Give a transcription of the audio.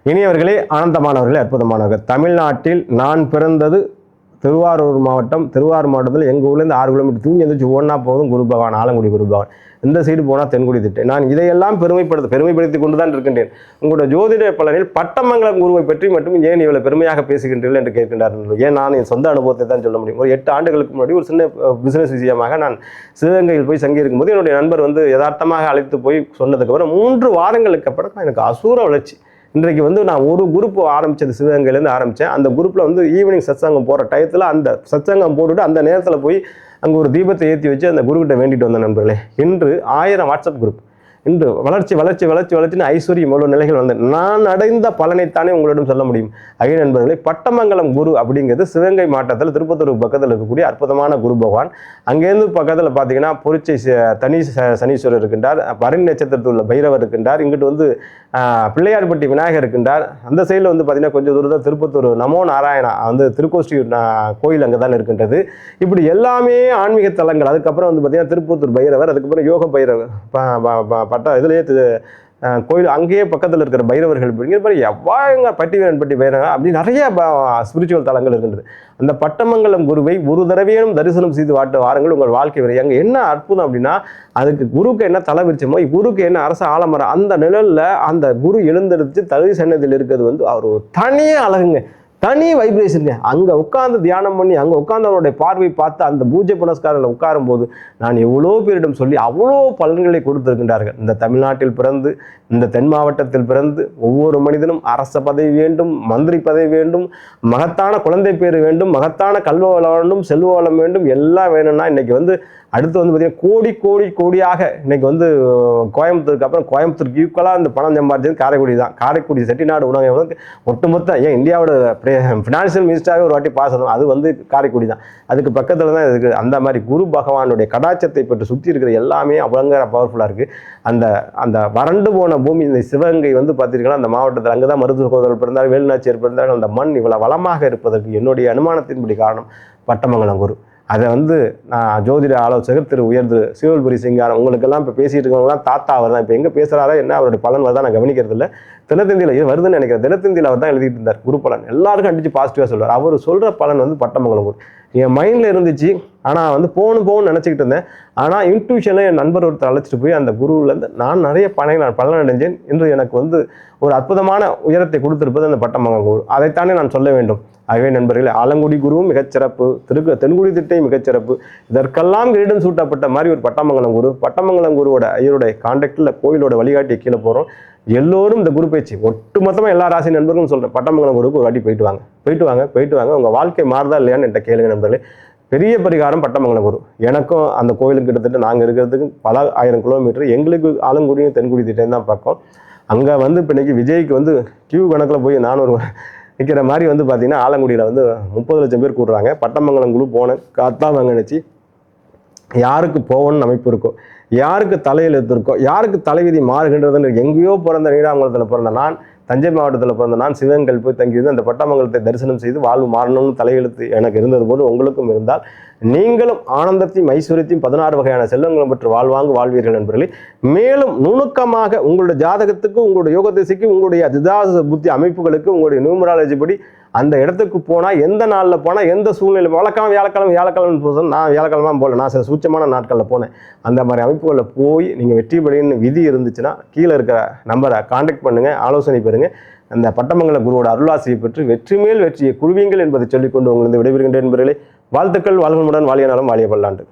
இனியவர்களே, ஆனந்தமானவர்களே, அற்புதமானவர்கள். தமிழ்நாட்டில் நான் பிறந்தது திருவாரூர் மாவட்டத்தில் எங்கள் ஊர்லேருந்து 6 கிலோமீட்டர் தூங்கி எழுந்திரிச்சு ஓடனா போதும் குரு பகவான், ஆலங்குடி குரு பகவான். இந்த சைடு போனால் தென்குடி திட்டேன். நான் இதையெல்லாம் பெருமைப்படுத்தி கொண்டு தான் இருக்கின்றேன். உங்களோட ஜோதிட பலனில் பட்டமங்கலம் குருவை பற்றி மட்டும் ஏன் இவ்வளவு பெருமையாக பேசுகின்றீர்கள் என்று கேட்கின்றார்கள். ஏன் நான் என் சொந்த அனுபவத்தை தான் சொல்ல முடியும். ஒரு 8 ஆண்டுகளுக்கு முன்னாடி ஒரு சின்ன பிசினஸ் விஷயமாக நான் சிவகங்கையில் போய் தங்கியிருக்கும் போது என்னுடைய நண்பர் யதார்த்தமாக அழைத்து போய் சொன்னதுக்கு அப்புறம் 3 வாரங்களுக்கு அப்புறம் எனக்கு அசூர வளர்ச்சி. இன்றைக்கு நான் ஒரு குரூப் ஆரம்பித்தது, சிவகங்கையிலேருந்து ஆரம்பித்தேன். அந்த குரூப்பில் ஈவினிங் சத்சங்கம் போகிற டயத்தில் அந்த சத்சங்கம் போட்டுவிட்டு அந்த நேரத்தில் போய் அங்கே ஒரு தீபத்தை ஏற்றி வச்சு அந்த குருக்கிட்ட வேண்டிட்டு வந்த நண்பர்களே, இன்று 1000 வாட்ஸ்அப் குரூப். இன்று வளர்ச்சின்னு ஐஸ்வர்யம் எவ்வளோ நிலைகள் வந்து நான் அடைந்த பலனைத்தானே உங்களிடம் சொல்ல முடியும். நண்பர்களே, பட்டமங்கலம் குரு அப்படிங்கிறது சிவகங்கை மாவட்டத்தில் திருப்பத்தூர் பக்கத்தில் இருக்கக்கூடிய அற்புதமான குரு பகவான். அங்கேருந்து பக்கத்தில் பார்த்தீங்கன்னா பொறிச்சை தனி சனீஸ்வரர் இருக்கின்றார், பரணி நட்சத்திரத்தில் உள்ள பைரவர் இருக்கின்றார், இங்கிட்டு பிள்ளையார்பட்டி விநாயகர் இருக்கின்றார். அந்த சைடில் பார்த்தீங்கன்னா கொஞ்சம் தூரத்தில் திருப்பத்தூர் நமோ நாராயணா திருக்கோஷ்டி கோயில் அங்கே தான் இருக்கின்றது. இப்படி எல்லாமே ஆன்மீக தலங்கள். அதுக்கப்புறம் பார்த்தீங்கன்னா திருப்பத்தூர் பைரவர், அதுக்கப்புறம் யோக பைரவர் இதுலேயே கோயில் அங்கேயே பக்கத்தில் இருக்கிற பைரவர்கள் எவ்வாறுங்க பட்டி பைரவர் அப்படி நிறைய ஸ்பிரிச்சுவல் தலங்கள் இருக்கின்றது. அந்த பட்டமங்கலம் குருவை ஒரு தடவையும் தரிசனம் செய்து வாருங்கள், உங்கள் வாழ்க்கை வரை. அங்கே என்ன அற்புதம் அப்படின்னா, அதுக்கு குருக்கு என்ன தலை விரிச்சமோ, குருக்கு என்ன அரச ஆலமரம், அந்த நிழல்ல அந்த குரு எழுந்தெடுத்து தகுதி சன்னதியில் இருக்கிறது அவர் ஒரு தனியே அழகுங்க, தனி வைப்ரேஷனுங்க. அங்கே உட்கார்ந்து தியானம் பண்ணி அங்கே உட்கார்ந்து அவருடைய பார்வை பார்த்து அந்த பூஜை புனஸ்காரத்தில் உட்காரும் போது நான் எவ்வளோ பேரிடம் சொல்லி அவ்வளோ பலன்களை கொடுத்திருக்கின்றார்கள். இந்த தமிழ்நாட்டில் பிறந்து, இந்த தென் மாவட்டத்தில் பிறந்து ஒவ்வொரு மனிதனும் அரச பதவி வேண்டும், மந்திரி பதவி வேண்டும், மகத்தான குழந்தை பேர் வேண்டும், மகத்தான கல்வ வளம் வேண்டும், செல்வ வளம் வேண்டும், எல்லாம் வேணும்னா இன்னைக்கு அடுத்து பார்த்தீங்கன்னா கோடியாக இன்னைக்கு கோயம்புத்தூருக்கு அப்புறம் கோயம்புத்தூருக்கு ஈக்குவலாக இந்த பணம் சம்பாதிச்சது காரைக்குடி தான். காரைக்குடி செட்டிநாடு உணவு ஒட்டுமொத்த இந்தியாவோட ஃபினான்சியல் மினிஸ்டராகவே ஒரு வாட்டி பாஸ் ஆகும், அது காரைக்குடி தான். அதுக்கு பக்கத்தில் தான் இருக்குது. அந்த மாதிரி குரு பகவானுடைய கடாட்சத்தை பற்றி சுற்றி இருக்கிற எல்லாமே அவ்வளோ பவர்ஃபுல்லாக இருக்குது. அந்த வறண்டு போன பூமி இந்த சிவகங்கை பார்த்தீங்கன்னா அந்த மாவட்டத்தில் அங்கே தான் மருத்துவ சகோதரர்கள் பிறந்தார், வேலுநாச்சியர் பிறந்தார்கள். அந்த மண் இவ்வளோ வளமாக இருப்பதற்கு என்னுடைய அனுமானத்தின்படி காரணம் பட்டமங்கலம் குரு. அதை நான் ஜோதிட ஆலோசகர் திரு சிவல்புரி சிங்காரம் உங்களுக்கெல்லாம் இப்போ பேசிட்டு இருக்கவங்களாம் தாத்தா அவர் தான். இப்போ எங்கே பேசுகிறாரா என்ன அவருடைய பலன் வருதான் நான் கவனிக்கிறது இல்லை. தினத்தந்தியில் இது வருதுன்னு நினைக்கிறேன். தினத்தந்தியில் அவர் தான் எழுதிட்டு இருந்தார் குரு பலன். எல்லாருக்கும் அடிச்சு பாசிட்டிவாக சொல்வார். அவர் சொல்கிற பலன் பட்டமங்கலம் குரு என் மைண்டில் இருந்துச்சு. ஆனால் போகணும்னு நினச்சிக்கிட்டு இருந்தேன். ஆனால் இன்ட்யூஷனில் என் நண்பர் ஒருத்தர் அழைச்சிட்டு போய் அந்த குருவிலேருந்து நான் நிறைய பலன் அடைஞ்சேன். இன்று எனக்கு ஒரு அற்புதமான உயரத்தை கொடுத்திருப்பது அந்த பட்டமங்கலம் குரு. அதைத்தானே நான் சொல்ல வேண்டும். ஆகவே நண்பர்களே, ஆலங்குடி குருவும் மிகச்சிறப்பு, தென்குடி திட்டை மிகச்சிறப்பு. இதற்கெல்லாம் கிரீடம் சூட்டப்பட்ட மாதிரி ஒரு பட்டமங்கலம் குருவோட ஐயருடைய கான்டாக்டில் கோயிலோட வழிகாட்டியை கீழே போகிறோம். எல்லோரும் இந்த குரு பேச்சு ஒட்டுமொத்தமாக எல்லா ராசி நண்பர்களும் சொல்கிறேன், பட்டமங்கலம் குருக்கு ஒரு வாட்டி போயிட்டு வாங்க. உங்கள் வாழ்க்கை மாறுதா இல்லையான்னு என்கிட்ட கேளுங்க நண்பர்களே. பெரிய பரிகாரம் பட்டமங்கலம் குரு. எனக்கும் அந்த கோயிலுக்கு கிட்டத்தட்ட நாங்கள் இருக்கிறதுக்கு பல 1000 கிலோமீட்டர். எங்களுக்கு ஆலங்குடியும் தென்குடி திட்டம் தான் பக்கம். அங்கே இப்போ இன்னைக்கு விஜய்க்கு கியூ கணக்கில் போய் நானூறு நிற்கிற மாதிரி பார்த்தீங்கன்னா ஆலங்குடியில் 30 லட்சம் பேர் கூடுறாங்க. பட்டமங்கலம் குழு போனேன், காத்தாங்க நினச்சி யாருக்கு போகணும்னு அமைப்பு இருக்கோ, யாருக்கு தலையெழுத்து இருக்கோ, யாருக்கு தலைவிதி மாறுகின்றதுன்னு எங்கேயோ பிறந்த நீடாமங்கலத்தில் பிறந்த நான், தஞ்சை மாவட்டத்தில் பிறந்த நான் சிவகங்கையில் போய் தங்கியிருந்து அந்த பட்டமங்கலத்தை தரிசனம் செய்து வாழ்வு மாறணும்னு தலையெழுத்து எனக்கு இருந்தது போது உங்களுக்கும் இருந்தால் நீங்களும் ஆனந்தத்தையும் ஐஸ்வர்யத்தையும் 16 வகையான செல்வங்களும் பெற்று வாழ்வீர்கள் நண்பர்களே. மேலும் நுணுக்கமாக உங்களுடைய ஜாதகத்துக்கு, உங்களுடைய யோக திசைக்கு, உங்களுடைய திதாச புத்தி அமைப்புகளுக்கு, உங்களுடைய நியூமராலஜி படி அந்த இடத்துக்கு போனால் எந்த நாளில் போனால் எந்த சூழ்நிலை, வியாழக்கிழமை நான் வியாழக்கிழமை போகல, நான் சில சூட்சமான நாட்களில் போனேன். அந்த மாதிரி அமைப்புகளில் போய் நீங்கள் வெற்றி பெறணும்னு விதி இருந்துச்சுன்னா கீழே இருக்கிற நம்பரை கான்டாக்ட் பண்ணுங்கள், ஆலோசனை பெறுங்க. அந்த பட்டமங்கல குருவோட அருளாசியை பெற்று வெற்றி மேல் வெற்றியை குழுவீங்கள் என்பதை சொல்லிக்கொண்டு உங்களுக்கு விடைபெறுகின்ற என்பவர்களே, வாழ்த்துக்கள். வாழ்வுடன் வாழிய நலம், வாழிய பல்லாண்டு.